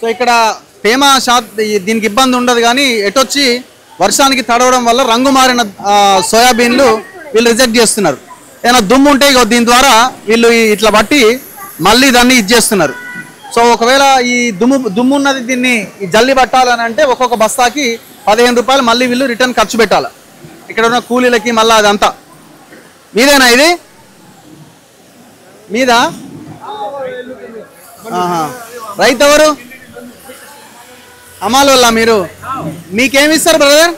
So ఇక్కడ తేమ దీనికి ఇబ్బంది ఉండదు, కానీ ఎటొచ్చి వర్షానికి తడవడం వల్ల రంగు మారిన సోయాబీన్లు వీళ్ళు రిజెక్ట్ చేస్తున్నారు. ఏదైనా దుమ్ము ఉంటే దీని ద్వారా వీళ్ళు ఇట్లా బట్టి మళ్ళీ దాన్ని చేస్తున్నారు. సో ఒకవేళ ఈ దుమ్ము ఉన్నది దీన్ని జల్లి పట్టాలని అంటే ఒక్కొక్క బస్తాకి 15 రూపాయలు మళ్ళీ వీళ్ళు రిటర్న్ ఖర్చు పెట్టాలి. ఇక్కడ ఉన్న కూలీలకి మళ్ళీ అదంతా. మీదేనా ఇది? మీదా? రైతు ఎవరు? అమ్మాల వల్ల మీరు మీకేమి ఇస్తారు బ్రదర్?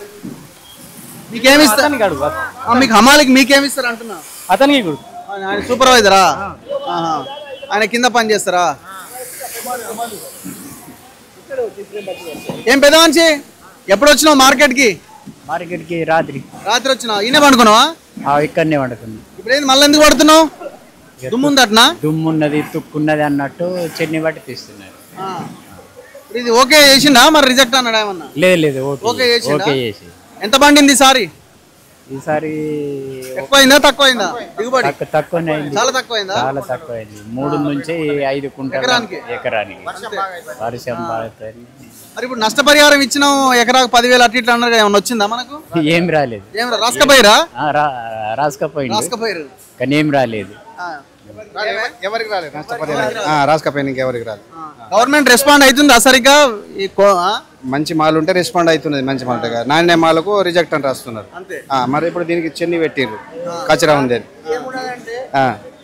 మీకేమి ఇస్తారు? మీకు హమాలికి మీకేమి ఇస్తారు అంటున్నా? అతనికి ఆయన సూపర్వైజరా? ఆయన కింద పని చేస్తారా? ఏం పెద్ద మంచి ఎప్పుడు వచ్చినావు మార్కెట్కి? మార్కెట్కి రాత్రి వచ్చినావు. ఈయన పండుకున్నావా? ఇక్కడనే వండుకున్నా. ఇప్పుడు ఏంది మళ్ళీ ఎందుకు పడుతున్నావు? దుమ్ముందట్నా? దుమ్మున్నది తుక్కున్నది అన్నట్టు చెన్ని బట్టి తీస్తున్నారు. ఇది ఓకే చేసిండా మరి రిజెక్ట్ అన్నాడు ఏమన్నా? లేదు ఓకే చేసి. ఎంత పండింది ఈసారి? ఈసారి ఎక్కువైందా తక్కువైందా దిగుబడి? తక్కువనే. చాలా తక్కువైందా? చాలా తక్కువైంది. 3 నుంచి 5 కుంటలు ఎకరానికి. వర్షం పడుతుంది. మరి ఇప్పుడు నష్టపరిహారం ఇచ్చిన ఎకరాకు 10,000 అటు ఇట్లా అన్నారు, ఏమన్నా వచ్చిందా మనకు? ఏం రాలేదు. రాసుకపోయారా? రాసుకపోయారు కానీ ఏం రాలేదు. ఎవరికి రాలేదు రాసుకపోయినా ఇంకెవరికి రాలేదు. గవర్నమెంట్ రెస్పాండ్ అవుతుంది సరిగ్గా? మంచి మాల్ ఉంటే రెస్పాండ్ అవుతున్నది. మంచి మాల్ నాణ్య మాలకు రిజెక్ట్ అని రాస్తున్నారు. మరి ఇప్పుడు దీనికి చెన్ని పెట్టిర్రు, కచరా ఉంది.